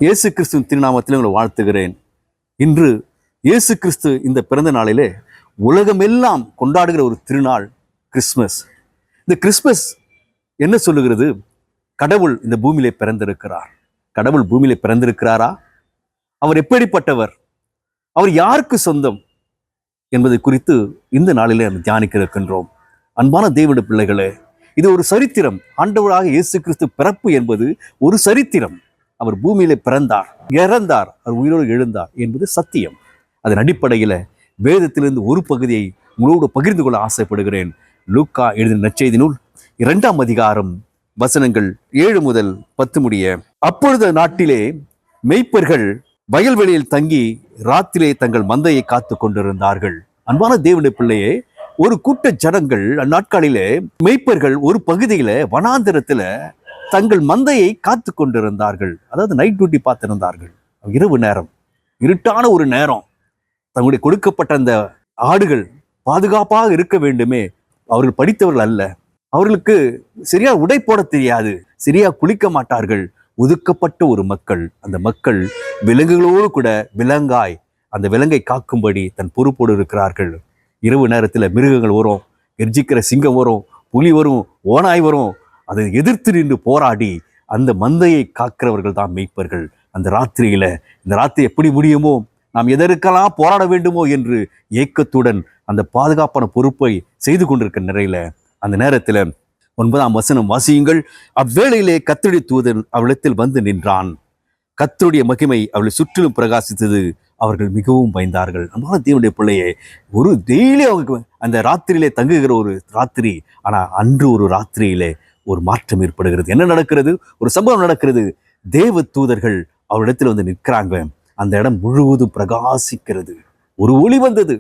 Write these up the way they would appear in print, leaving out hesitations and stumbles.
இயேசு கிறிஸ்துவின் திருநாமத்தில் உங்களை வாழ்த்துகிறேன். இன்று இயேசு கிறிஸ்து இந்த பிறந்த நாளிலே உலகமெல்லாம் கொண்டாடுகிற ஒரு திருநாள் கிறிஸ்மஸ். இந்த கிறிஸ்மஸ் என்ன சொல்லுகிறது? கடவுள் இந்த பூமியிலே பிறந்திருக்கிறார். கடவுள் பூமியிலே பிறந்திருக்கிறாரா? அவர் எப்படிப்பட்டவர்? அவர் யாருக்கு சொந்தம் என்பதை குறித்து இந்த நாளிலே நாம் தியானிக்க இருக்கின்றோம். அன்பான தேவனுடைய பிள்ளைகளே, இது ஒரு சரித்திரம். ஆண்டவராக இயேசு கிறிஸ்து பிறப்பு என்பது ஒரு சரித்திரம். அவர் பூமியிலே பிறந்தார், இறந்தார், அவர் உயிரோடு எழுந்தார் என்பது சத்தியம். அதன் அடிப்படையில் வேதத்திலிருந்து ஒரு பகுதியை உங்களோடு பகிர்ந்து கொள்ள ஆசைப்படுகிறேன். லூக்கா எழுதின நற்செய்தி நூல் 2ஆம் அதிகாரம் வசனங்கள் 7 முதல் 10 முடிய. அப்பொழுது நாட்டிலே மெய்ப்பர்கள் வயல்வெளியில் தங்கி ராத்திரிலே தங்கள் மந்தையை காத்து கொண்டிருந்தார்கள். அன்பான தேவனுடைய பிள்ளையே, ஒரு கூட்ட ஜனங்கள் அந்நாட்களிலே மெய்ப்பர்கள் ஒரு பகுதியில வனாந்திரத்துல தங்கள் மந்தையை காத்து கொண்டிருந்தார்கள். அதாவது நைட் டியூட்டி பார்த்திருந்தார்கள். இரவு நேரம், இருட்டான ஒரு நேரம். தங்களுடைய கொடுக்கப்பட்ட அந்த ஆடுகள் பாதுகாப்பாக இருக்க வேண்டுமே. அவர்கள் படித்தவர்கள் அல்ல. அவர்களுக்கு சரியா உடை போட தெரியாது, சரியா குளிக்க மாட்டார்கள். ஒதுக்கப்பட்ட ஒரு மக்கள். அந்த மக்கள் விலங்குகளோடு கூட விலங்காய் அந்த விலங்கை காக்கும்படி தன் பொறுப்போடு இருக்கிறார்கள். இரவு நேரத்தில் மிருகங்கள் வரும், கர்ஜிக்கிற சிங்கம் வரும், புலி வரும், ஓநாய் வரும். அதை எதிர்த்து நின்று போராடி அந்த மந்தையை காக்கிறவர்கள் தான் மெய்ப்பர்கள். அந்த ராத்திரியில, இந்த ராத்திரி எப்படி முடியுமோ, நாம் எதற்கெல்லாம் போராட வேண்டுமோ என்று ஏக்கத்துடன் அந்த பாதுகாப்பான பொறுப்பை செய்து கொண்டிருக்கிற நிலையில, அந்த நேரத்தில் 9ஆம் வசனம் வாசியுங்கள். அவ்வேளையிலே கர்த்தருடைய தூதன் அவளிடத்தில் வந்து நின்றான். கர்த்தருடைய மகிமை அவளை சுற்றிலும் பிரகாசித்தது. அவர்கள் மிகவும் பயந்தார்கள். அன்பான தேவனுடைய பிள்ளையே, ஒரு டெய்லி அவங்க அந்த ராத்திரியிலே தங்குகிற ஒரு ராத்திரி. ஆனால் அன்று ஒரு ராத்திரியிலே ஒரு மாற்றம் ஏற்படுகிறது. என்ன நடக்கிறது? ஒரு சம்பவம் நடக்கிறது. தேவ தூதர்கள் அவரிடத்தில் வந்து நிற்கிறாங்க. அந்த இடம் முழுவதும் பிரகாசிக்கிறது. ஒரு ஒளி வந்தது.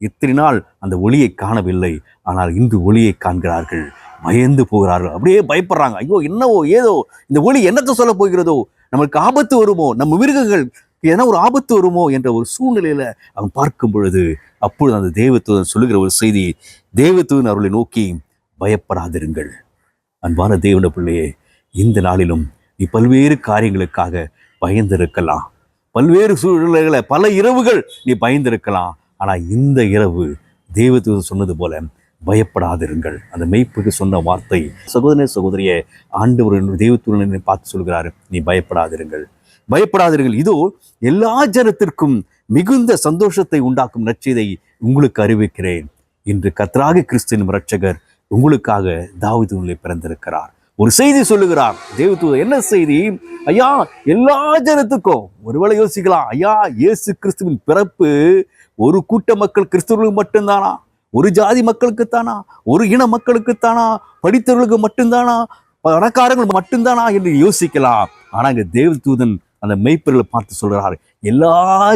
இத்தனை நாள் அந்த ஒளியை காணவில்லை. ஆனால் இன்று ஒளியை காண்கிறார்கள். பயந்து போகிறார்கள். அப்படியே பயப்படுறாங்க. ஐயோ, என்னவோ ஏதோ இந்த ஒளி என்னத்தை சொல்ல போகிறதோ, நம்மளுக்கு ஆபத்து வருமோ, நம்ம மிருகங்கள் ஏன்னா ஒரு ஆபத்து வருமோ என்ற ஒரு சூழ்நிலையில அவன் பார்க்கும் பொழுது, அப்பொழுது அந்த தேவதூதன் சொல்லுகிற ஒரு செய்தி, தேவதூதன் அவர்களை நோக்கி, பயப்படாதிருங்கள். அன்பான தேவனுடைய பிள்ளையே, இந்த நாளிலும் நீ பல்வேறு காரியங்களுக்காக பயந்திருக்கலாம். பல்வேறு சூழ்நிலைகளை, பல இரவுகள் நீ பயந்திருக்கலாம். ஆனால் இந்த இரவு தேவதூதன் சொன்னது போல பயப்படாதிருங்கள். அந்த மெய்ப்புக்கு சொன்ன வார்த்தை, சகோதரனே சகோதரியே, ஆண்டவர் தேவதூதனை பார்த்து சொல்கிறாரு, நீ பயப்படாதிருங்கள், பயப்படாதிருங்கள். இதோ எல்லா ஜனத்திற்கும் மிகுந்த சந்தோஷத்தை உண்டாக்கும் நற்செய்தியை உங்களுக்கு அறிவிக்கிறேன். இன்று கர்த்தராகிய கிறிஸ்து இரட்சகர் உங்களுக்காக தாவீதிலே பிறந்திருக்கிறார். ஒரு செய்தி சொல்லுகிறார் தேவதூதன். என்ன செய்தி? ஐயா, எல்லா ஜனத்துக்கும். ஒருவேளை யோசிக்கலாம், ஐயா, இயேசு கிறிஸ்துவின் பிறப்பு ஒரு கூட்ட மக்கள் கிறிஸ்தவர்களுக்கு மட்டும்தானா? ஒரு ஜாதி மக்களுக்கு தானா? ஒரு இன மக்களுக்கு தானா? படித்தவர்களுக்கு மட்டும்தானா? பணக்காரங்களுக்கு மட்டும்தானா என்று யோசிக்கலாம். ஆனா இங்க தேவதூதன் அந்த மெய்ப்பர்களை பார்த்து சொல்றாரு, எல்லா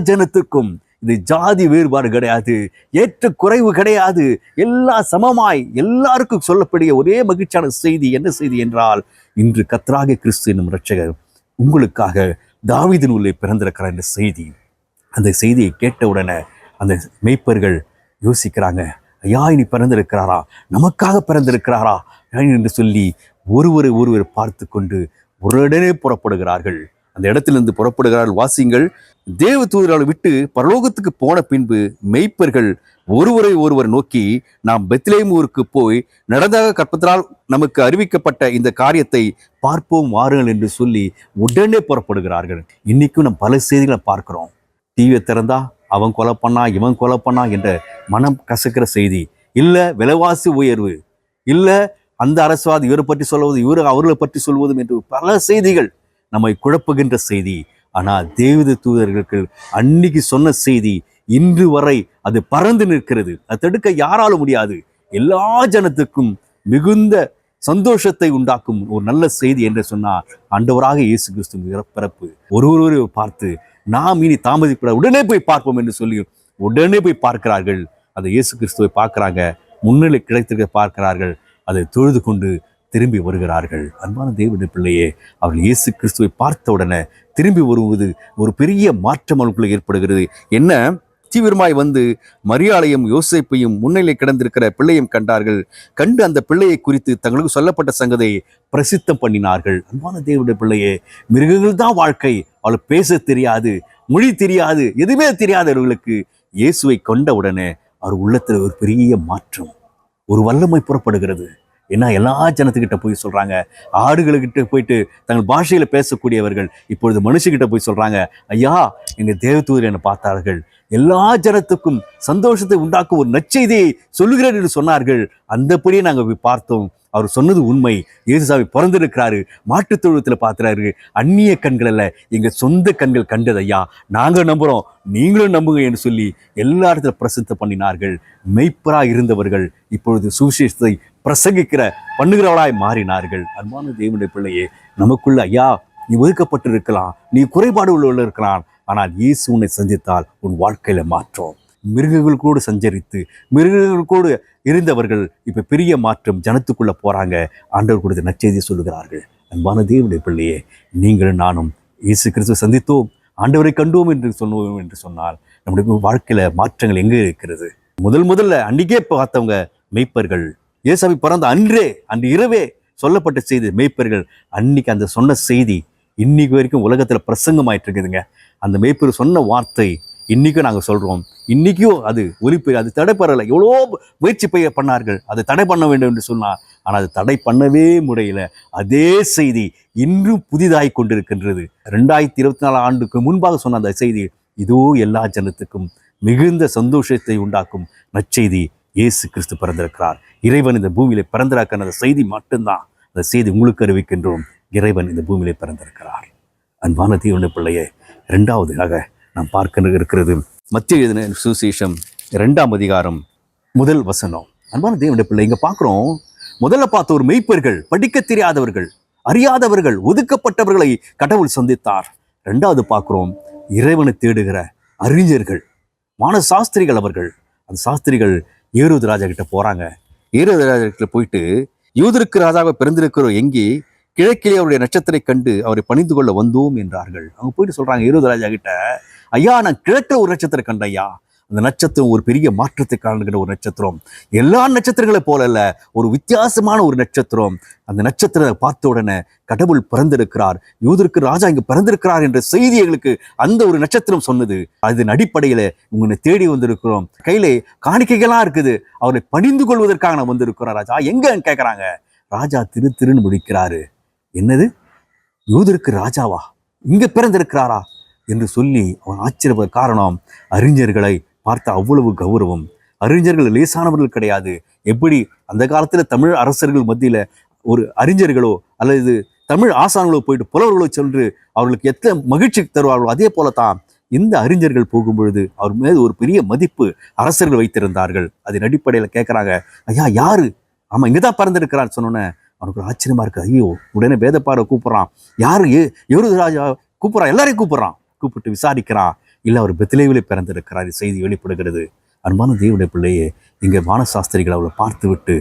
ஜனத்துக்கும். இது ஜாதி வேறுபாடு கிடையாது, ஏற்ற குறைவு கிடையாது, எல்லா சமமாய் எல்லாருக்கும் சொல்லக்கூடிய ஒரே மகிழ்ச்சியான செய்தி. என்ன செய்தி என்றால், இன்று கர்த்தராகிய கிறிஸ்து என்னும் இரட்சகர் உங்களுக்காக தாவீதின் உள்ளே பிறந்திருக்கிறார் என்ற செய்தி. அந்த செய்தியை கேட்டவுடனே அந்த மெய்ப்பர்கள் யோசிக்கிறாங்க, ஐயா, இனி பிறந்திருக்கிறாரா, நமக்காக பிறந்திருக்கிறாரா என்று சொல்லி ஒருவர் பார்த்து கொண்டு உடனே புறப்படுகிறார்கள். அந்த இடத்திலிருந்து புறப்படுகிறார்கள். வாசிங்கள். தேவ தூதரை விட்டு பரலோகத்துக்கு போன பின்பு மெய்ப்பர்கள் ஒருவர் நோக்கி, நாம் பெத்லேம் ஊருக்கு போய் நடந்தாக கற்பத்தினால் நமக்கு அறிவிக்கப்பட்ட இந்த காரியத்தை பார்ப்போம் வாருங்கள் என்று சொல்லி உடனே புறப்படுகிறார்கள். இன்னைக்கும் நம்ம பல செய்திகளை பார்க்கிறோம். டிவியை திறந்தா அவன் கொலை பண்ணா, இவன் கொலை பண்ணா என்ற மனம் கசக்கிற செய்தி, இல்ல விலைவாசி உயர்வு, இல்ல அந்த அரசுவாதி இவரை பற்றி சொல்வது, இவரு அவர்களை பற்றி சொல்வதும் என்று பல செய்திகள் நம்மை குழப்புகின்ற செய்தி. ஆனால் தேவ தூதர்களுக்கு அன்னைக்கு சொன்ன செய்தி இன்று வரை அது பறந்து நிற்கிறது. அது தடுக்க யாராலும் முடியாது. எல்லா ஜனத்துக்கும் மிகுந்த சந்தோஷத்தை உண்டாக்கும் ஒரு நல்ல செய்தி என்று சொன்னார் ஆண்டவராக இயேசு கிறிஸ்து பிறப்பு. ஒருவரை பார்த்து, நாம் இனி தாமதிக்கூட, உடனே போய் பார்ப்போம் என்று சொல்லி உடனே போய் பார்க்கிறார்கள். அந்த இயேசு கிறிஸ்துவை பார்க்கிறாங்க, முன்னிலை கிடைத்திருக்க பார்க்கிறார்கள். அதை தொழுது கொண்டு திரும்பி வருகிறார்கள். அன்பான தேவனுடைய பிள்ளையே, அவர்கள் இயேசு கிறிஸ்துவை பார்த்த உடனே திரும்பி வருவது ஒரு பெரிய மாற்றம் அவர்களுக்குள்ள ஏற்படுகிறது. என்ன? தீவிரமாய் வந்து மரியாளையும் யோசேப்பையும் முன்னிலை கிடந்திருக்கிற பிள்ளையும் கண்டார்கள். கண்டு அந்த பிள்ளையை குறித்து தங்களுக்கு சொல்லப்பட்ட சங்கதியை பிரசித்தம் பண்ணினார்கள். அன்பான தேவனுடைய பிள்ளையே, மிருகங்கள் தான் வாழ்க்கை. அவளுக்கு பேச தெரியாது, மொழி தெரியாது, எதுவுமே தெரியாதவர்களுக்கு இயேசுவை கொண்ட உடனே அவர் உள்ளத்தில் ஒரு பெரிய மாற்றம், ஒரு வல்லமை புறப்படுகிறது. ஏன்னா எல்லா ஜனத்துக்கிட்ட போய் சொல்றாங்க. ஆடுகளுக்கிட்ட போயிட்டு தங்கள் பாஷையில பேசக்கூடியவர்கள் இப்பொழுது மனுஷகிட்ட போய் சொல்றாங்க, ஐயா எங்க தேவதூதர் என்னை பார்த்தார்கள், எல்லா ஜனத்துக்கும் சந்தோஷத்தை உண்டாக்கும் ஒரு நற்செய்தியை சொல்லுகிறேன் என்று சொன்னார்கள். அந்தபடியே நாங்கள் போய் பார்த்தோம். அவர் சொன்னது உண்மை. இயேசுசாமி பிறந்திருக்கிறாரு, மாட்டுத் தொழுவத்தில் பார்க்கிறாரு. அந்நிய கண்கள் அல்ல, எங்க சொந்த கண்கள் கண்டது ஐயா, நாங்க நம்புறோம், நீங்களும் நம்புங்க என்று சொல்லி எல்லா இடத்துல பிரசித்தம் பண்ணினார்கள். மெய்ப்பரா இருந்தவர்கள் இப்பொழுது சுவிசேஷத்தை பிரசங்கிக்கிற பண்ணுகிறவளாய் மாறினார்கள். அன்பான தேவனுடைய பிள்ளையே, நமக்குள்ள ஐயா நீ ஒதுக்கப்பட்டு இருக்கலாம், நீ குறைபாடு உள்ள இருக்கலாம், ஆனால் இயேசு உன்னை சந்தித்தால் உன் வாழ்க்கையில மாற்றம். மிருகங்கள் கூட சஞ்சரித்து மிருகங்கள் கூட இருந்தவர்கள் இப்ப பெரிய மாற்றம் ஜனத்துக்குள்ள போறாங்க. ஆண்டவர் கொடுத்த நற்செய்தியை சொல்லுகிறார்கள். அன்பான தேவனுடைய பிள்ளையே, நீங்களும் நானும் இயேசு கிறிஸ்துவை சந்தித்தோம், ஆண்டவரை கண்டோம் என்று சொன்னோம் என்று சொன்னால் நம்முடைய வாழ்க்கையில மாற்றங்கள் எங்கே இருக்கிறது? முதல்ல அன்றைக்கே பார்த்தவங்க மெய்ப்பர்கள். இயேசுவை பிறந்த அன்று இரவே சொல்லப்பட்ட செய்தி மெய்ப்பர்கள். அன்னைக்கு அந்த சொன்ன செய்தி இன்னைக்கு வரைக்கும் உலகத்துல பிரசங்கமாயிட்டு இருக்குதுங்க. அந்த மெய்ப்பர் சொன்ன வார்த்தை இன்னைக்கும் நாங்கள் சொல்றோம். இன்னைக்கும் அது ஒலிப்பு, அது தடை பெறலை. எவ்வளோ முயற்சி பண்ணார்கள் அதை தடை பண்ண வேண்டும் என்று சொன்னார். ஆனால் அது தடை பண்ணவே முடியல. அதே செய்தி இன்றும் புதிதாய் கொண்டிருக்கின்றது. 2024 ஆண்டுக்கு முன்பாக சொன்ன அந்த செய்தி இதோ எல்லா ஜனத்துக்கும் மிகுந்த சந்தோஷத்தை உண்டாக்கும் நற்செய்தி. இயேசு கிறிஸ்து பிறந்திருக்கிறார். இறைவன் இந்த பூமியில பிறந்திருக்கிற அந்த செய்தி மட்டும்தான். அந்த செய்தி உங்களுக்கு அறிவிக்கின்றோம். இறைவன் இந்த பூமியிலே பிறந்திருக்கிறார். அன்பான தேவனுடைய பிள்ளையே, இரண்டாவதாக நாம் பார்க்க இருக்கிறது மத்திய எழுதின சுவிசேஷம் 2ஆம் அதிகாரம் 1 வசனம். அன்பான தேவனுடைய பிள்ளை, இங்க பார்க்கிறோம், முதல்ல பார்த்த ஒரு மெய்ப்பர்கள், படிக்க தெரியாதவர்கள், அறியாதவர்கள், ஒதுக்கப்பட்டவர்களை கடவுள் சந்தித்தார். இரண்டாவது பார்க்கிறோம் இறைவனை தேடுகிற அறிஞர்கள், மான சாஸ்திரிகள். அவர்கள் அந்த சாஸ்திரிகள் ஏரோது ராஜா கிட்ட போறாங்க. ஏரோது ராஜா கிட்ட போயிட்டு, யூதருக்கு ராஜாவை பிறந்திருக்கிறோம் எங்கே, கிழக்கிலே அவருடைய நட்சத்திரை கண்டு அவரை பணிந்து கொள்ள வந்தோம் என்றார்கள். அவங்க போயிட்டு சொல்றாங்க ஏரோது ராஜா கிட்ட, ஐயா நான் கிழக்கில் ஒரு நட்சத்திரம் கண்ட ஐயா, அந்த நட்சத்திரம் ஒரு பெரிய மாற்றத்தை காணுகிற ஒரு நட்சத்திரம். எல்லா நட்சத்திரங்களை போல அல்ல, ஒரு வித்தியாசமான ஒரு நட்சத்திரம். அந்த நட்சத்திரத்தை பார்த்த உடனே கடவுள் பிறந்திருக்கிறார், யூதருக்கு ராஜா இங்கு பிறந்திருக்கிறார் என்ற செய்தி எங்களுக்கு அந்த ஒரு நட்சத்திரம் சொன்னது. அதன் அடிப்படையில உங்களை தேடி வந்திருக்கிறோம். கையிலே காணிக்கைகளா இருக்குது, அவரை பணிந்து கொள்வதற்காக நான் வந்திருக்கிறோம் ராஜா. எங்கன்னு கேட்கறாங்க. ராஜா திருன்னு முடிக்கிறாரு. என்னது, யூதருக்கு ராஜாவா, இங்க பிறந்திருக்கிறாரா என்று சொல்லி அவன் ஆச்சரியப்பட காரணம், அறிஞர்களை பார்த்த அவ்வளவு கௌரவம். அறிஞர்கள் லேசானவர்கள் கிடையாது. எப்படி அந்த காலத்துல தமிழ் அரசர்கள் மத்தியில ஒரு அறிஞர்களோ அல்லது தமிழ் ஆசான்களோ போயிட்டு புலவர்களோ சென்று அவர்களுக்கு எத்தனை மகிழ்ச்சி தருவார்களோ, அதே போலத்தான் இந்த அறிஞர்கள் போகும்பொழுது அவர் மீது ஒரு பெரிய மதிப்பு அரசர்கள் வைத்திருந்தார்கள். அதன் அடிப்படையில் கேட்குறாங்க, ஐயா யாரு, ஆமா இங்கதான் பிறந்திருக்கிறான்னு சொன்னோன்னே அவனுக்கு ஆச்சரியமா இருக்கு. ஐயோ, உடனே வேதப்பாரை கூப்பிடுறான். யாரு, ஏரோது ராஜா கூப்பிடுறான், எல்லாரையும் கூப்பிட்டு விசாரிக்கிறான். இல்லை, அவர் பெத்லேவிலே பிறந்திருக்கிறார். செய்தி வெளிப்படுகிறது. அன்பான தேவனுடைய பிள்ளையே, இங்கே வானசாஸ்திரிகள் அவளை பார்த்து விட்டு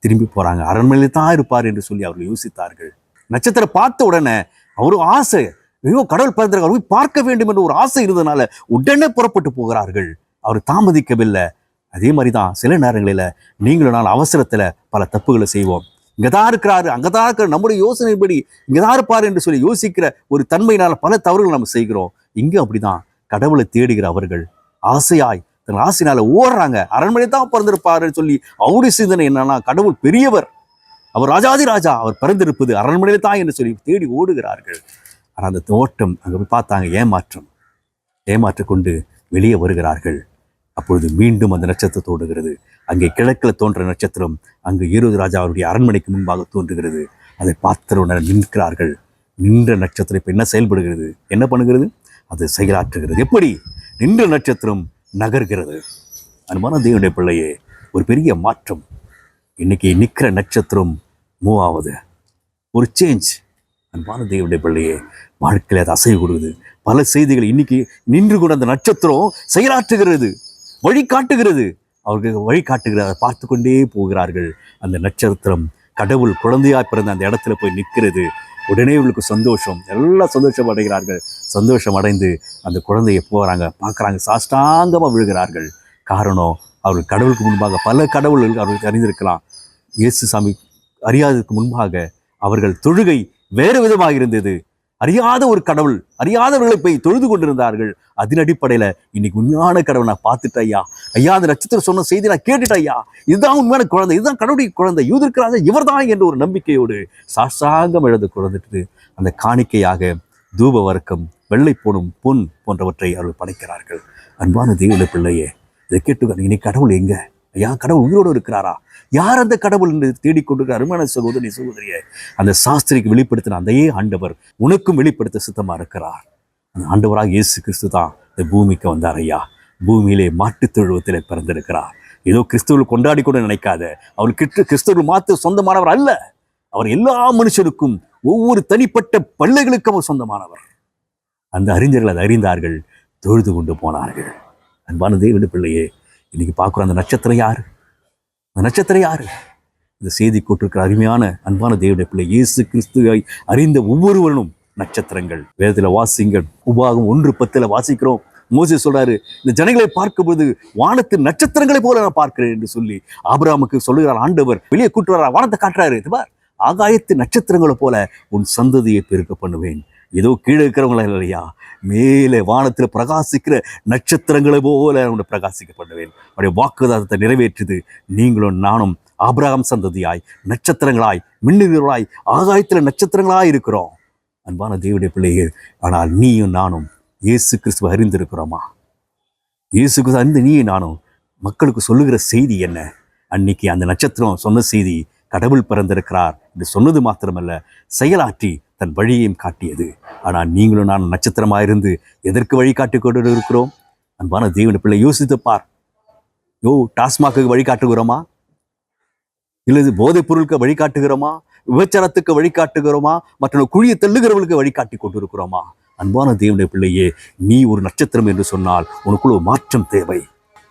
திரும்பி போறாங்க. அரண்மனையிலே தான் இருப்பார் என்று சொல்லி அவர்கள் யோசித்தார்கள். நட்சத்திரம் பார்த்த உடனே அவரு ஆசை, ஐயோ கடவுள் பிறந்திருக்கார், போய் பார்க்க வேண்டும் என்ற ஒரு ஆசை இருந்ததுனால உடனே புறப்பட்டு போகிறார்கள். அவர் தாமதிக்கவில்லை. அதே மாதிரிதான் சில நேரங்களில நீங்களும் நான் அவசரத்துல பல தப்புகளை செய்வோம். இங்கதான் இருக்கிறாரு, அங்கதான் இருக்கிற நம்முடைய யோசனைப்படி இங்கதான் இருப்பாரு என்று சொல்லி யோசிக்கிற ஒரு தன்மையினால பல தவறுகள் நம்ம செய்கிறோம். இங்க அப்படிதான் கடவுளை தேடுகிற அவர்கள் ஆசையாய் தன் ஆசையினால ஓடுறாங்க. அரண்மனை தான் பிறந்திருப்பாருன்னு சொல்லி அவருடைய சிந்தனை என்னன்னா, கடவுள் பெரியவர், அவர் ராஜாதி ராஜா, அவர் பிறந்திருப்பது அரண்மனையில தான் என்று சொல்லி தேடி ஓடுகிறார்கள். ஆனால் அந்த தோட்டம் அங்கே போய் பார்த்தாங்க, ஏமாற்ற கொண்டு வெளியே வருகிறார்கள். அப்பொழுது மீண்டும் அந்த நட்சத்திரம் தோன்றுகிறது. அங்கே கிழக்கில் தோன்ற நட்சத்திரம் அங்கு ஏரோது ராஜா அவருடைய அரண்மனைக்கு முன்பாக தோன்றுகிறது. அதை பார்த்தவுடனே நிற்கிறார்கள். நின்ற நட்சத்திரம் இப்போ என்ன செயல்படுகிறது, என்ன பண்ணுகிறது, அது செயலாற்றுகிறது. எப்படி? நின்ற நட்சத்திரம் நகர்கிறது. அன்பான தேவனுடைய பிள்ளையே, ஒரு பெரிய மாற்றம். இன்னைக்கு நிற்கிற நட்சத்திரம் மூவ் ஆகுது, ஒரு சேஞ்ச். அன்பான தேவனுடைய பிள்ளையே, வாழ்க்கையில் அது அசைவு கொடுக்குது. பல செய்திகள் இன்னைக்கு நின்று கொண்டு அந்த நட்சத்திரம் செயலாற்றுகிறது, வழிகாட்டுகிறது. அவர்கள் வழிகாட்டுகிறார், பார்த்து கொண்டே போகிறார்கள். அந்த நட்சத்திரம் கடவுள் குழந்தையாய் பிறந்த அந்த இடத்துல போய் நிற்கிறது. உடனே இவளுக்கு சந்தோஷம், எல்லாம் சந்தோஷம் அடைகிறார்கள். சந்தோஷம் அடைந்து அந்த குழந்தையை போகிறாங்க, பார்க்குறாங்க, சாஷ்டாங்கமாக விழுகிறார்கள். காரணம், அவர்கள் கடவுளுக்கு முன்பாக பல கடவுள்கள் அவர்களுக்கு அறிந்திருக்கலாம். இயேசு சாமி அறியாததுக்கு முன்பாக அவர்கள் தொழுகை வேறு விதமாக இருந்தது. அறியாத ஒரு கடவுள், அறியாதவர்களை போய் தொழுது கொண்டிருந்தார்கள். அதன் அடிப்படையில் இன்னைக்கு உண்மையான கடவுள் நான் பார்த்துட்டேன் ஐயா, ஐயா அந்த நட்சத்திரம் சொன்ன செய்தி நான் கேட்டுட்டேன் ஐயா, இதுதான் உண்மையான குழந்தை, இதுதான் கடவுளுடைய குழந்தை, யூதருக்கிறாங்க இவர்தான் என்ற ஒரு நம்பிக்கையோடு சாஷ்டாங்கம் எழுத குழந்தைட்டு அந்த காணிக்கையாக தூப வர்க்கம், வெள்ளை பொன் போன்றவற்றை அவர்கள் படைக்கிறார்கள். அன்பான தெய்வ பிள்ளையே, இதை கேட்டு இன்னைக்கு கடவுள் எங்க ஐயா, கடவுள் உயிரோடு இருக்கிறாரா? யார் அந்த கடவுள் என்று தேடிக்கொண்டிருக்கிற அருமையான சகோதரி சகோதரியை அந்த சாஸ்திரிக்கு வெளிப்படுத்தின அந்த ஆண்டவர் உனக்கும் வெளிப்படுத்த சித்தமா இருக்கிறார். அந்த ஆண்டவராக இயேசு கிறிஸ்து தான் இந்த பூமிக்கு வந்தார் ஐயா. பூமியிலே மாட்டுத் தொழுவத்திலே பிறந்திருக்கிறார். ஏதோ கிறிஸ்துவர்கள் கொண்டாடி கூட நினைக்காத, அவர் கிறிஸ்துவர்கள் மாற்ற சொந்தமானவர் அல்ல. அவர் எல்லா மனுஷருக்கும், ஒவ்வொரு தனிப்பட்ட பிள்ளைகளுக்கும் அவர் சொந்தமானவர். அந்த அறிஞர்கள் அதை அறிந்தார்கள், தொழுது கொண்டு போனார்கள். அன்பான தேவனுடைய பிள்ளையே, இன்னைக்கு பார்க்குறோம் அந்த நட்சத்திரம் யாரு? அந்த நட்சத்திரம் யாரு? இந்த செய்தி கூட்டிருக்கிற அருமையான அன்பான தேவனுடைய பிள்ளை, இயேசு கிறிஸ்துவை அறிந்த ஒவ்வொருவரும் நட்சத்திரங்கள். வேதத்தில் வாசிங்கள், உபாகம் 1:10 வாசிக்கிறோம். மோசே சொல்றாரு, இந்த ஜனங்களை பார்க்கும்போது வானத்து நட்சத்திரங்களை போல நான் பார்க்கிறேன் என்று சொல்லி ஆபிரகாமுக்கு சொல்லுகிறார் ஆண்டவர். வெளியே கூட்டு வர்றார், வானத்தை காட்டுறாரு. ஆகாயத்து நட்சத்திரங்களை போல உன் சந்ததியை பெருக்க பண்ணுவேன். ஏதோ கீழே இருக்கிறவங்கள இல்லையா, மேலே வானத்தில் பிரகாசிக்கிற நட்சத்திரங்களை போல உன்னை பிரகாசிக்க பண்ணுவேன். அவருடைய வாக்குதாரத்தை நிறைவேற்றுது. நீங்களும் நானும் ஆபிரகாம் சந்ததியாய், நட்சத்திரங்களாய், மின்னுகிறாய், ஆகாயத்தில் நட்சத்திரங்களாய் இருக்கிறோம். அன்பான தேவனுடைய பிள்ளைகள், ஆனால் நீயும் நானும் இயேசு கிறிஸ்துவை அறிந்திருக்கிறோமா? இயேசு கிறிஸ்து அறிந்து நீயும் நானும் மக்களுக்கு சொல்லுகிற செய்தி என்ன? அன்னைக்கு அந்த நட்சத்திரம் சொன்ன செய்தி, கடவுள் பிறந்திருக்கிறார் என்று சொன்னது மாத்திரமல்ல, செயலாற்றி தன் வழியையும் காட்டியது. ஆனால் நீங்களும் நான் நட்சத்திரமாயிருந்து எதற்கு வழி காட்டி கொண்டு இருக்கிறோம்? அன்பான தேவனுடைய பிள்ளை, யோசித்து பார். டாஸ்மாக்கு வழிகாட்டுகிறோமா? இல்லது போதைப் பொருளுக்கு வழிகாட்டுகிறோமா? விபச்சாரத்துக்கு வழிகாட்டுகிறோமா? மற்ற குழியை தள்ளுகிறவர்களுக்கு வழிகாட்டி கொண்டிருக்கிறோமா? அன்பான தேவனுடைய பிள்ளையே, நீ ஒரு நட்சத்திரம் என்று சொன்னால் உனக்குள்ள ஒரு மாற்றம் தேவை.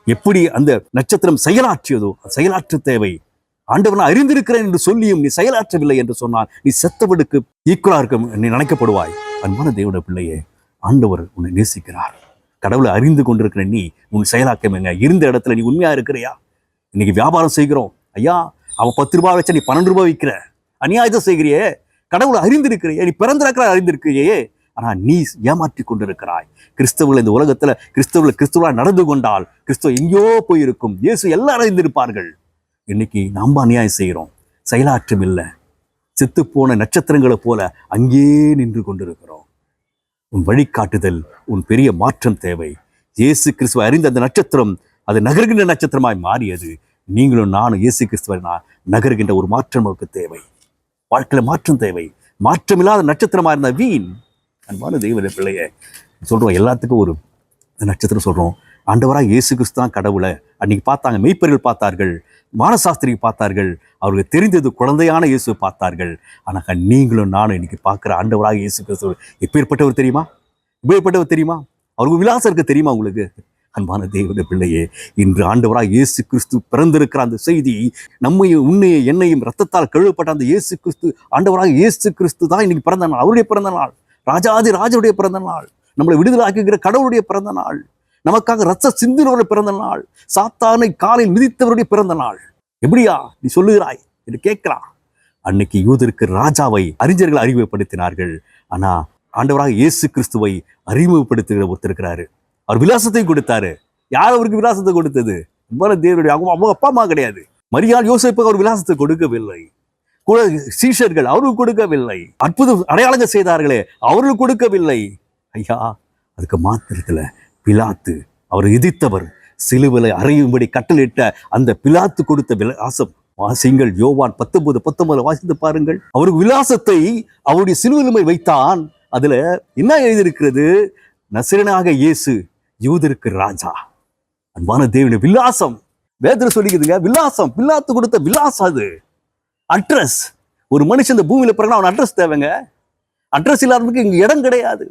எப்படி அந்த நட்சத்திரம் செயலாற்றியதோ செயலாற்ற தேவை. ஆண்டவன் அறிந்திருக்கிறேன் என்று சொல்லியும் நீ செயலாற்றவில்லை என்று சொன்னால் நீ செத்தவனுக்கு ஈக்குவலா இருக்க நீ நினைக்கப்படுவாய். அன்பான தேவனுடைய பிள்ளையே, ஆண்டவர் உன்னை நேசிக்கிறார். கடவுளை அறிந்து கொண்டிருக்கிற நீ உன் செயலாக்கம் எங்க? இருந்த இடத்துல நீ உண்மையா இருக்கிறையா? இன்னைக்கு வியாபாரம் செய்கிறோம் ஐயா, அவன் 10 ரூபாய் வச்சா நீ 12 ரூபாய் விற்கிற, அநியாயத்தை செய்கிறியே. கடவுளை அறிந்திருக்கிறையே, நீ பிறந்திருக்கிற அறிந்திருக்கிறையே, ஆனா நீ ஏமாற்றி கொண்டிருக்கிறாய். கிறிஸ்தவர்கள் இந்த உலகத்துல கிறிஸ்தவர்களா நடந்து கொண்டால் கிறிஸ்தவ எங்கேயோ போயிருக்கும். இயேசு எல்லாரும் அறிந்திருப்பார்கள். இன்னைக்கு நாம் அநியாயம் செய்கிறோம், செயலாற்றம் இல்லை. செத்துப்போன நட்சத்திரங்களை போல அங்கே நின்று கொண்டிருக்கிறோம். உன் வழிகாட்டுதல், உன் பெரிய மாற்றம் தேவை. இயேசு கிறிஸ்துவை அறிந்த அந்த நட்சத்திரம் அது நகர்கின்ற நட்சத்திரமாய் மாறியது. நீங்களும் நானும் இயேசு கிறிஸ்துவை நகர்கின்ற ஒரு மாற்றம் நமக்கு தேவை. வாழ்க்கையில மாற்றம் தேவை. மாற்றம் இல்லாத நட்சத்திரமா இருந்த வீண். அன்பான தெய்வ பிள்ளைய சொல்றோம், எல்லாத்துக்கும் ஒரு நட்சத்திரம் சொல்றோம். ஆண்டவராக இயேசு கிறிஸ்து தான் கடவுளை அன்னைக்கு பார்த்தாங்க. மெய்ப்பர்கள் பார்த்தார்கள், மானசாஸ்திரிக்கு பார்த்தார்கள், அவர்களுக்கு தெரிந்தது குழந்தையான இயேசுவை பார்த்தார்கள். ஆனால் நீங்களும் நானும் இன்னைக்கு பார்க்குற ஆண்டவராக இயேசு கிறிஸ்து எப்பேற்பட்டவர் தெரியுமா? எப்பேற்பட்டவர் தெரியுமா? அவருக்கு விலாசம் இருக்க தெரியுமா உங்களுக்கு? அன்பான தேவனுடைய பிள்ளையே, இன்று ஆண்டவராக இயேசு கிறிஸ்து பிறந்திருக்கிற அந்த செய்தி, நம்மையும் உன்னையும் என்னையும் ரத்தத்தால் கழுவப்பட்ட அந்த இயேசு கிறிஸ்து, ஆண்டவராக இயேசு கிறிஸ்து தான் இன்னைக்கு பிறந்த நாள். அவருடைய பிறந்த நாள், ராஜாதி ராஜனுடைய பிறந்த நாள், நம்மளை விடுதலாக்குகிற கடவுளுடைய பிறந்த நாள், நமக்காக ரத்த சிந்தினவருடைய பிறந்த நாள், சாத்தானை காலில் மிதித்தவருடைய பிறந்த நாள். எப்படியா நீ சொல்லுகிறாய் என்று கேட்கிறான். அன்னைக்கு யூதருக்கு ராஜாவை அறிஞர்கள் அறிமுகப்படுத்தினார்கள். ஆனா ஆண்டவராக இயேசு கிறிஸ்துவை அறிமுகப்படுத்துகிற ஒருத்தர் இருக்கிறாரு. அவர் விலாசத்தை கொடுத்தாரு. யார் அவருக்கு விலாசத்தை கொடுத்தது? தேவனுடைய அவங்க அப்பா அம்மா கிடையாது. மரியாள் யோசேப்புக்கு அவர் விலாசத்தை கொடுக்கவில்லை. கூட சீஷர்கள் அவருக்கு கொடுக்கவில்லை. அற்புத அடையாளங்கள் செய்தார்களே, அவர்களுக்கு கொடுக்கவில்லை. ஐயா, அதுக்கு மாத்திரத்துல பிலாத்து, அவர் எதிர்த்தவர், சிலுவையை அறையும்படி கட்டளையிட்ட அந்த பிலாத்து கொடுத்த விலாசம் வாசிங்கள். யோவான் 19:19 வாசித்து பாருங்கள். அவருக்கு விலாசத்தை அவருடைய சிலுவையிலுமை வைத்தான். அதுல என்ன எழுதியிருக்கிறது? நசரேயனாக இயேசு, யூதருக்கு ராஜா. அன்பான தேவனுடைய விலாசம் வேதத்துல சொல்லிக்குதுங்க. விலாசம், பிலாத்து கொடுத்த விலாசம். அது அட்ரஸ். ஒரு மனுஷன் இந்த பூமியில பிறகு அவன் அட்ரஸ் தேவைங்க. அட்ரஸ் இல்லாததுக்கு இங்க இடம் கிடையாது.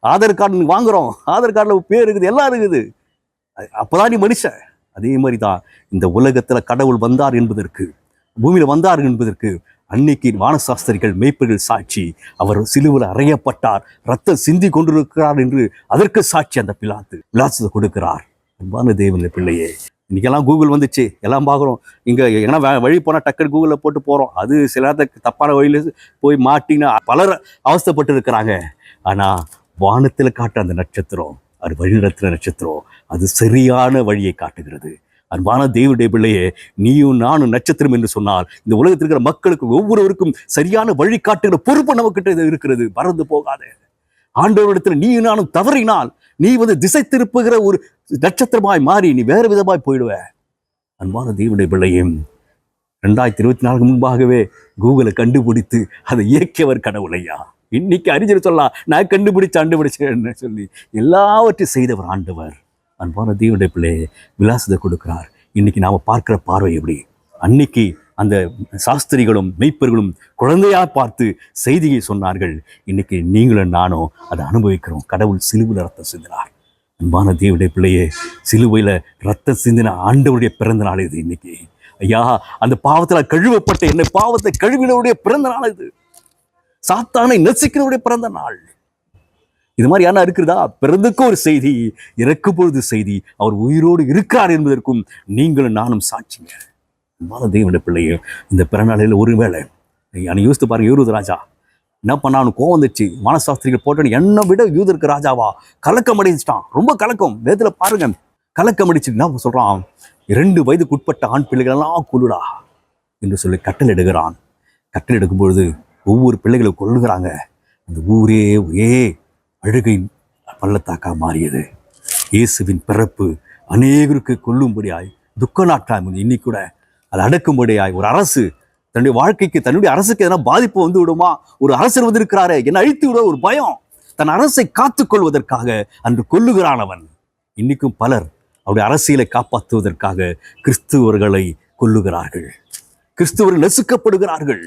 ஆதார் கார்டு வாங்குறோம், ஆதார் கார்டுல பேர் இருக்குது, எல்லாம் இருக்குது. அப்பதான் நீ மனுஷன். அதே மாதிரி தான் இந்த உலகத்துல கடவுள் வந்தார் என்பதற்கு, பூமியில வந்தார் என்பதற்கு அன்னைக்கு வானசாஸ்திரிகள் மேய்ப்பர்கள் சாட்சி, அவர் சிலுவையில் அறையப்பட்டார், ரத்தம் சிந்தி கொண்டிருக்கிறார் என்று அதற்கு சாட்சி அந்த பிலாத்து கொடுக்கிறார். அன்பான தேவனுடைய பிள்ளையே, இன்னைக்கெல்லாம் கூகுள் வந்துச்சு, எல்லாம் பார்க்குறோம். இங்கே எங்கன்னா வழி போனால் டக்குனு கூகுளில் போட்டு போகிறோம். அது சில நேரத்துக்கு தப்பான வழியில் போய் மாட்டின்னு பலர் அவஸ்தைப்பட்டு இருக்கிறாங்க. ஆனால் வானத்தில் காட்டுற அந்த நட்சத்திரம், அது வழிநடத்துகிற நட்சத்திரம், அது சரியான வழியை காட்டுகிறது. அன்பான தேவனுடைய பிள்ளையே, நீயும் நானும் நட்சத்திரம் என்று சொன்னால் இந்த உலகத்தில் இருக்கிற மக்களுக்கு ஒவ்வொருவருக்கும் சரியான வழி காட்டுகிற பொறுப்பு நம்மகிட்ட இருக்கிறது. மறந்து போகாத. ஆண்டவரிடத்தில் நீயும் நானும் தவறினால் நீ திசை திருப்புகிற ஒரு நட்சத்திரமாய் மாறி நீ வேறு விதமாய் போயிடுவ. அன்பான தேவனுடைய பிள்ளையும் 2024 முன்பாகவே கூகுளை கண்டுபிடித்து அதை இயக்கியவர் கடவுளையா. இன்னைக்கு அறிஞர் சொல்லலாம், நான் கண்டுபிடிச்சேன்னு சொல்லி எல்லாவற்றையும் செய்தவர் ஆண்டவர். அன்பான தேவனுடைய பிள்ளையை விலாசத்தை கொடுக்கிறார். இன்னைக்கு நாம பார்க்கிற பார்வை எப்படி? அன்னைக்கு அந்த சாஸ்திரிகளும் மெய்ப்பர்களும் குழந்தையா பார்த்து செய்தியை சொன்னார்கள். இன்னைக்கு நீங்களும் நானும் அதை அனுபவிக்கிறோம். கடவுள் சிலுவையில் ரத்தம் சிந்தினார். அன்பான தேவனுடைய பிள்ளையே, சிலுவையில் ரத்தம் சிந்தின ஆண்டவருடைய பிறந்த நாள் இது. இன்னைக்கு ஐயா, அந்த பாவத்தில் கழுவப்பட்ட என்னை பாவத்தை கழுவினருடைய பிறந்த நாள் இது. சாத்தானை நசிக்கிறவருடைய பிறந்த நாள். இது மாதிரி யாரா இருக்கிறதா? பிறந்துக்கும் ஒரு செய்தி, இறக்கும் பொழுது செய்தி, அவர் உயிரோடு இருக்கிறார் என்பதற்கும் நீங்களும் நானும் சாட்சிங்க. தேவனுடைய பிள்ளையும் இந்த பிறநாளையில் ஒருவேளை யோசித்து பாருங்க. யூத ராஜா என்ன பண்ணான்னு கோவம் வந்துச்சு. வானசாஸ்திரிகள் போட்டு என்னை விட யூதருக்கு ராஜாவா கலக்கம் அடிச்சிட்டான். ரொம்ப கலக்கம். வேதத்தில் பாருங்க, கலக்கம் அடிச்சு என்ன சொல்றான்? 2 வயதுக்கு உட்பட்ட ஆண் பிள்ளைகளெல்லாம் கொல்லுடா என்று சொல்லி கட்டளை எடுக்கிறான். கட்டளை எடுக்கும் பொழுது ஒவ்வொரு பிள்ளைகளை கொல்லுகிறாங்க. அந்த ஊரே ஒரே அழுகை பள்ளத்தாக்கா மாறியது. இயேசுவின் பிறப்பு அநேகருக்கு கொல்லும்படியாய் துக்க நாட்டாய் இன்னைக்கு கூட அதை அடக்கும்படியாய் ஒரு அரசு தன்னுடைய வாழ்க்கைக்கு, தன்னுடைய அரசுக்கு எதனா பாதிப்பு வந்து விடுமா? ஒரு அரசர் வந்திருக்கிறாரே, என்னை அழித்து விட ஒரு பயம். தன் அரசை காத்துக்கொள்வதற்காக அன்று கொல்லுகிறான் அவன். இன்னைக்கும் பலர் அவருடைய அரசியலை காப்பாற்றுவதற்காக கிறிஸ்துவர்களை கொல்லுகிறார்கள். கிறிஸ்துவர்கள் நசுக்கப்படுகிறார்கள்.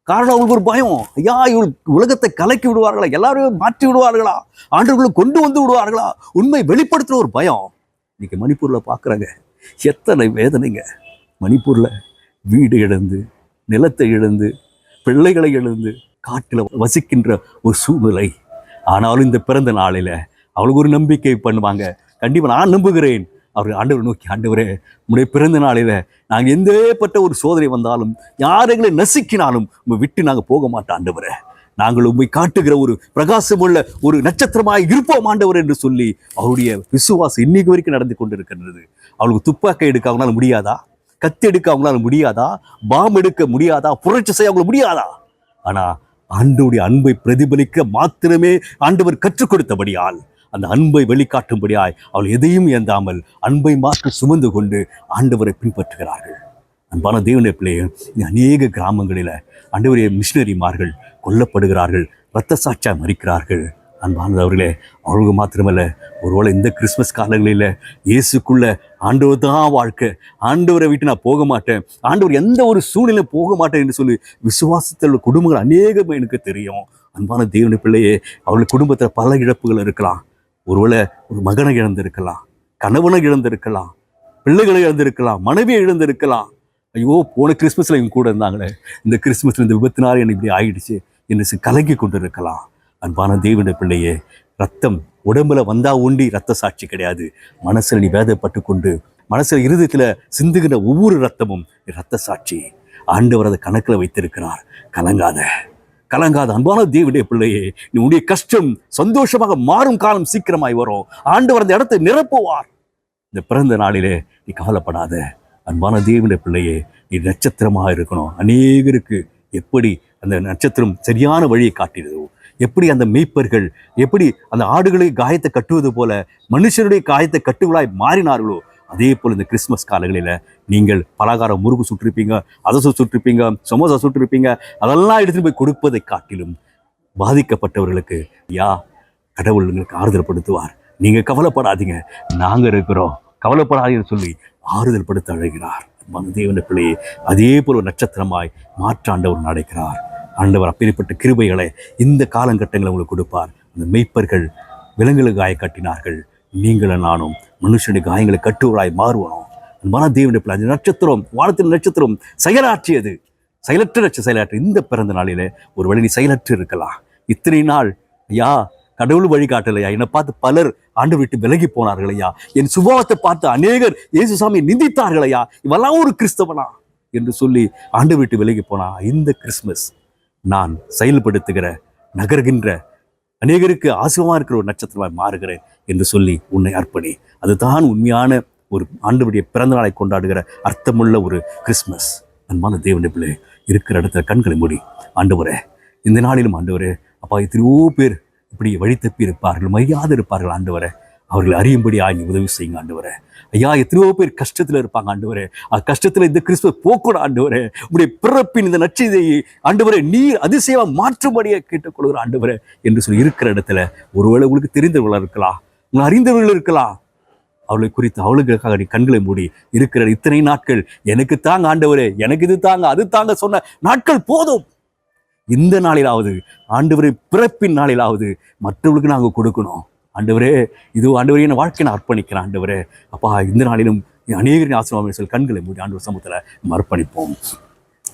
காரணம் அவங்களுக்கு ஒரு பயம். ஐயா, இவள் உலகத்தை கலக்கி விடுவார்களா? எல்லாரும் மாற்றி விடுவார்களா? ஆண்டவர்களை கொண்டு வந்து விடுவார்களா? உண்மை வெளிப்படுத்துகிற ஒரு பயம். இன்னைக்கு மணிப்பூரில் பார்க்குறாங்க. எத்தனை வேதனைங்க. மணிப்பூரில் வீடு இழந்து, நிலத்தை இழந்து, பிள்ளைகளை இழந்து காட்டில் வசிக்கின்ற ஒரு சூழ்நிலை. ஆனாலும் இந்த பிறந்த நாளில் அவளுக்கு ஒரு நம்பிக்கை பண்ணுவாங்க. கண்டிப்பாக நான் நம்புகிறேன். அவர் ஆண்டவர் நோக்கி, ஆண்டவரே, உங்களுடைய பிறந்த நாளில் நாங்கள் எந்தப்பட்ட ஒரு சோதனை வந்தாலும், யார் எங்களை நசுக்கினாலும் உங்களை விட்டு நாங்கள் போக மாட்டோம் ஆண்டவரே. நாங்கள் உண்மை காட்டுகிற ஒரு பிரகாசமுள்ள ஒரு நட்சத்திரமாய் இருப்போம் ஆண்டவர் என்று சொல்லி அவருடைய விசுவாசம் இன்னைக்கு வரைக்கும் நடந்து கொண்டு இருக்கின்றது. அவளுக்கு துப்பாக்கி எடுக்க அவங்களால முடியாதா? கத்தி எடுக்க அவங்களால முடியாதா? பாம் எடுக்க முடியாதா? புரட்சி செய்ய அவங்களுக்கு முடியாதா? ஆனா ஆண்டவருடைய அன்பை பிரதிபலிக்க மாத்திரமே ஆண்டவர் கற்றுக் கொடுத்தபடியால், அந்த அன்பை வெளிக்காட்டும்படியாய் அவள் எதையும் ஏந்தாமல் அன்பை மாற்றி சுமந்து கொண்டு ஆண்டவரை பின்பற்றுகிறார்கள். அன்பான தேவனுடைய பிள்ளையே, அநேக கிராமங்களில் ஆண்டவருடைய மிஷினரிமார்கள் கொல்லப்படுகிறார்கள், இரத்த சாட்சியா மறிக்கிறார்கள். அன்பானவர்களே, அவர்களுக்கு மாத்திரமல்ல, ஒருவேளை இந்த கிறிஸ்மஸ் காலங்களில் இயேசுக்குள்ள ஆண்டவர் தான் வாழ்க்கை, ஆண்டவரை விட்டு நான் போக மாட்டேன், ஆண்டவர் எந்த ஒரு சூழ்நிலை போக மாட்டேன் என்று சொல்லி விசுவாசத்தில் உள்ள குடும்பங்கள் அநேகம் எனக்கு தெரியும். அன்பான தேவனுடைய பிள்ளையே, அவர்கள் குடும்பத்தில் பல இழப்புகள் இருக்கலாம். ஒருவேளை ஒரு மகனை இழந்திருக்கலாம், கணவனை இழந்திருக்கலாம், பிள்ளைகளை இழந்திருக்கலாம், மனைவியை இழந்திருக்கலாம். ஐயோ, போன கிறிஸ்மஸில் இவங்க கூட இருந்தாங்களே, இந்த கிறிஸ்மஸில் இந்த விபத்தினால எனக்கு இப்படி ஆகிடுச்சு என்று கலங்கி கொண்டு இருக்கலாம். அன்பான தேவனுடைய பிள்ளையே, ரத்தம் உடம்புல வந்தா ஒண்டி ரத்த சாட்சி கிடையாது. மனசில் நீ வேதப்பட்டு கொண்டு, மனசில் இருதயத்தில் சிந்துகின்ற ஒவ்வொரு ரத்தமும் ரத்த சாட்சி. ஆண்டவர் அதை கணக்கில் வைத்திருக்கிறார். கலங்காத. அன்பான தேவனுடைய பிள்ளையே, நீ உன்னுடைய கஷ்டம் சந்தோஷமாக மாறும் காலம் சீக்கிரமாய் வரும். ஆண்டவர் அந்த இடத்தை நிரப்புவார். இந்த பிறந்த நாளிலே நீ கவலைப்படாத. அன்பான தேவனுடைய பிள்ளையே, நீ நட்சத்திரமாக இருக்கணும். அநேகருக்கு எப்படி அந்த நட்சத்திரம் சரியான வழியை காட்டினதோ, எப்படி அந்த மேய்ப்பர்கள் எப்படி அந்த ஆடுகளை காயத்தை கட்டுவது போல மனுஷனுடைய காயத்தை கட்டுகளாய் மாறினார்களோ, அதே போல் இந்த கிறிஸ்மஸ் காலங்களில் நீங்கள் பலகாரம் முறுக்கு சுட்டிருப்பீங்க, அதை சுட்டிருப்பீங்க, சமோசா சுட்டிருப்பீங்க, அதெல்லாம் எடுத்துகிட்டு போய் கொடுப்பதை காட்டிலும் பாதிக்கப்பட்டவர்களுக்கு கடவுள் உங்களுக்கு ஆறுதல் படுத்துவார். நீங்கள் கவலைப்படாதீங்க, நாங்கள் இருக்கிறோம், கவலைப்படாதீங்கன்னு சொல்லி ஆறுதல் படுத்த அழைகிறார். தேவனுடைய பிள்ளையை அதே போல் ஒரு நட்சத்திரமாய் மாற்றாண்டவர் நடக்கிறார். ஆண்டவர் அப்பேற்பட்ட கிருபைகளை இந்த காலகட்டங்களை உங்களுக்கு கொடுப்பார். அந்த மெய்ப்பர்கள் விலங்குகளுக்கு காய கட்டினார்கள். நீங்களும் நானும் மனுஷனுடைய காயங்களை கட்டுவராய் மாறுவனும். அன்பான தேவனுடைய பிள்ளை, அந்த நட்சத்திரம், வானத்தின் நட்சத்திரம் செயலாற்றியது. செயலற்ற இந்த பிறந்த நாளிலே ஒருவேளை நீ செயலற்று இருக்கலாம். இத்தனை நாள் ஐயா கடவுள் வழிகாட்டலையா, என்னை பார்த்து பலர் ஆண்டு விட்டு விலகி போனார்கள் ஐயா, என் சுபாவத்தை பார்த்து அநேகர் இயேசு சாமியை நிந்தித்தார்கள் ஐயா, இவெல்லாம் ஒரு கிறிஸ்தவனா என்று சொல்லி ஆண்டு விட்டு விலகி போனா, இந்த கிறிஸ்துமஸ் நான் செயல்படுத்துகிற நகர்கின்ற அநேகருக்கு ஆசிரியமாக இருக்கிற ஒரு நட்சத்திரமாய் மாறுகிறேன் என்று சொல்லி உன்னை அர்ப்பணி. அதுதான் உண்மையான ஒரு ஆண்டவருடைய பிறந்த நாளை கொண்டாடுகிற அர்த்தமுள்ள ஒரு கிறிஸ்துமஸ். அன்பான தேவனுடைய பிள்ளை, இருக்கிற இடத்துல கண்களை மூடி, ஆண்டவரே இந்த நாளிலும் ஆண்டவரே அப்பா எத்தனையோ பேர் இப்படி வழி தப்பி இருப்பார்கள், மரியாதை இருப்பார்கள் ஆண்டவரே, அவர்களை அறியும்படி ஆகி உதவி செய்யுங்க ஆண்டவரே. ஐயா எத்தனையோ பேர் கஷ்டத்தில் இருப்பாங்க ஆண்டவரே, கஷ்டத்தில் இந்த கிறிஸ்துவ போக்கூட ஆண்டவரே, உங்களுடைய பிறப்பின் இந்த நற்செய்தியை ஆண்டவரே நீர் அதிசயமா மாற்றும்படியே கேட்டுக்கொள்கிற ஆண்டவரே என்று சொல்லி இருக்கிற இடத்துல ஒருவேளை உங்களுக்கு தெரிந்தவர்களாக இருக்கலாம், உங்களை அறிந்தவர்கள் இருக்கலாம், அவளை குறித்து அவளுக்காக நீ கண்களை மூடி இருக்கிற இத்தனை நாட்கள் எனக்கு தாங்க ஆண்டவரே, எனக்கு இது தாங்க அது தாங்க சொன்ன நாட்கள் போதும். இந்த நாளிலாவது ஆண்டவரே பிறப்பின் நாளிலாவது மற்றவர்களுக்கு நாங்கள் கொடுக்கணும் ஆண்டவரே. இது ஆண்டவரே என் வாழ்க்கையை நான் அர்ப்பணிக்கிறேன் ஆண்டவரே. அப்பா இந்த நாளிலும் அநேகரின் ஆசீர்வாதம் சொல்லி கண்களை மூடி ஆண்டவர் சமூகத்தில் நம்ம அர்ப்பணிப்போம்.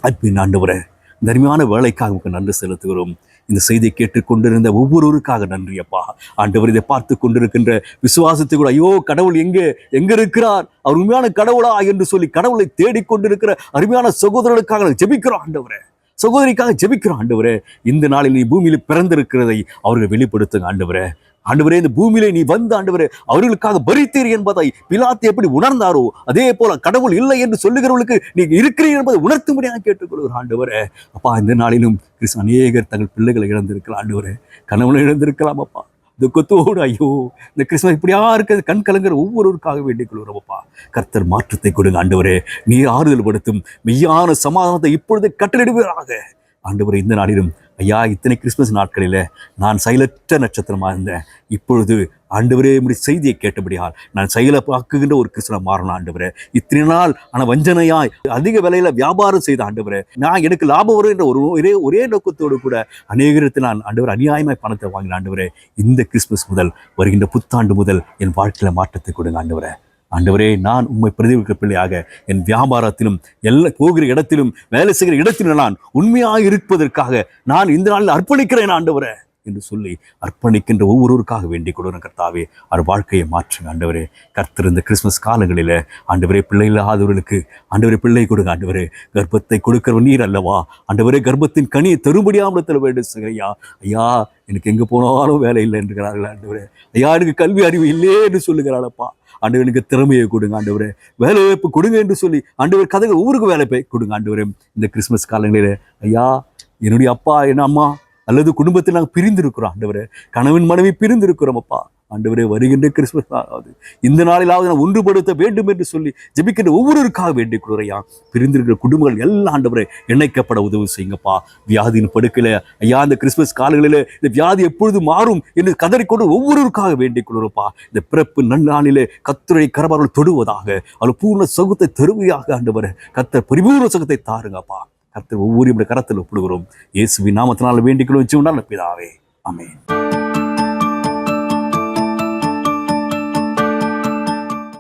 அன்பின் ஆண்டவரே இந்த அருமையான வேலைக்காக உங்களுக்கு நன்றி செலுத்துகிறோம். இந்த செய்தியை கேட்டுக்கொண்டிருந்த ஒவ்வொருவருக்காக நன்றி அப்பா. ஆண்டவர் இதை பார்த்து கொண்டிருக்கின்ற விசுவாசத்தை கூட ஐயோ கடவுள் எங்க இருக்கிறார், அவர் உண்மையான கடவுளா என்று சொல்லி கடவுளை தேடிக்கொண்டிருக்கிற அருமையான சகோதரர்களுக்காக ஜெபிக்கிறோம் ஆண்டவரே, சகோதரிக்காக ஜெபிக்கிறோம் ஆண்டவரே. இந்த நாளில் நீ பூமியில் பிறந்திருக்கிறதை அவர்கள் வெளிப்படுத்துங்க ஆண்டவரே. ஆண்டவரே இந்த பூமியிலே நீ வந்த ஆண்டவரே அவர்களுக்காக பரித்தீர் என்பதை பிலாத்து எப்படி உணர்ந்தாரோ அதே போல கடவுள் இல்லை என்று சொல்லுகிறவர்களுக்கு நீங்க இருக்கிறீர்கள் என்பதை உணர்த்தும்படியாக கேட்டுக்கொள்கிற ஆண்டவரே. அப்பா இந்த நாளிலும் கிறிஸ்து அநேகர் தங்கள் பிள்ளைகளை இழந்திருக்கலாம் ஆண்டவரே, கணவனை இழந்திருக்கலாம் அப்பா. துக்கத்தோடு ஐயோ இந்த கிறிஸ்துவ இப்படியா இருக்கிறது கண் கலங்குற ஒவ்வொருவருக்காக வேண்டிக் கொள்கிறோம்ப்பா. கர்த்தர் மாற்றத்தை கொடுங்க ஆண்டவரே, நீர் ஆறுதல் படுத்தும் மெய்யான சமாதானத்தை இப்பொழுதே கட்டளிடுவீராக ஆண்டவரே. இந்த நாளிலும் ஐயா இத்தனை கிறிஸ்துமஸ் நாட்களில் நான் செயலற்ற நட்சத்திரமாக இருந்தேன், இப்பொழுது ஆண்டவரே உடைய செய்தியை கேட்டபடியால் நான் செயலாக்குகின்ற ஒரு கிறிஸ்துவ மாறணும் ஆண்டவரே. இத்தனை நாள் ஆனால் வஞ்சனையாய் அதிக விலையில வியாபாரம் செய்த ஆண்டவரே, நான் எனக்கு லாபம் வரும் என்ற ஒரே நோக்கத்தோடு கூட அநேகத்தில் நான் ஆண்டவர் அநியாயமாய் பணத்தை வாங்கின ஆண்டவரே. இந்த கிறிஸ்துமஸ் முதல் வருகின்ற புத்தாண்டு முதல் என் வாழ்க்கையில மாற்றத்தை கொடுங்க ஆண்டவரே. ஆண்டவரே நான் உண்மை பிரதிபலிக்கிற பிள்ளையாக என் வியாபாரத்திலும் எல்லா போகிற இடத்திலும் வேலை செய்கிற இடத்திலும் நான் உண்மையாக இருப்பதற்காக நான் இந்த நாளில் அர்ப்பணிக்கிறேன் ஆண்டவரே என்று சொல்லி அர்ப்பணிக்கின்ற ஒவ்வொருவருக்காக வேண்டிக் கொடுக்கிறேன் கர்த்தாவே. அவர் வாழ்க்கையை மாற்றுங்க ஆண்டவரே. கர்த்தர் இந்த கிறிஸ்துமஸ் காலங்களில் ஆண்டவரே பிள்ளை இல்லாதவர்களுக்கு ஆண்டவரே பிள்ளை கொடுங்க ஆண்டவரே. கர்ப்பத்தை கொடுக்கிறவன் நீர் அல்லவா ஆண்டவரே, கர்ப்பத்தின் கனியை தரும்படியாமல் வேண்டும் செய்யா ஐயா. எனக்கு எங்கே போனாலும் வேலை இல்லை என்கிறார்கள் ஆண்டவரே. ஐயா எனக்கு கல்வி அறிவு இல்லையே என்று சொல்லுகிறாளப்பா. ஆண்டவர் எனக்கு திறமையை கொடுங்க ஆண்டவரே, வேலை வாய்ப்பு கொடுங்க என்று சொல்லி ஆண்டவர் கதைகள் ஒவ்வொருக்கும் வேலை கொடுங்க ஆண்டவரே. இந்த கிறிஸ்துமஸ் காலங்களில் ஐயா என்னுடைய அப்பா என்ன அம்மா அல்லது குடும்பத்தில் நாங்கள் பிரிந்திருக்கிறோம் ஆண்டவரே, கணவன் மனைவி பிரிந்திருக்கிறோம் அப்பா ஆண்டவரே. வருகின்ற கிறிஸ்துமஸ் ஆகாது இந்த நாளிலாவது நான் ஒன்றுபடுத்த வேண்டும் என்று சொல்லி ஜெபிக்கின்ற ஒவ்வொருவருக்காக வேண்டிக் கொள்றையா. பிரிந்திருக்கிற குடும்பங்கள் எல்லாம் ஆண்டவரே இணைக்கப்பட உதவி செய்யுங்கப்பா. வியாதியின் படுக்கையில ஐயா இந்த கிறிஸ்துமஸ் காலங்களில் இந்த வியாதி எப்பொழுது மாறும் என்று கதறிக்கொண்டு ஒவ்வொருவருக்காக வேண்டிக் கொள்கிறோப்பா. இந்த பிறப்பு நன்னாளிலே கர்த்தருடைய கரபார்கள் தொடுவதாக அவர் பூர்ண சுகத்தை தருவையாக ஆண்டவரே. கர்த்தர் பரிபூர்ண சுகத்தை தாருங்கப்பா. கர்த்தர் ஒவ்வொரு கரத்தில் ஒப்பிடுகிறோம். இயேசுவின் நாமத்தினால் வேண்டிக் கொள்ளும் பிதாவே, ஆமென்.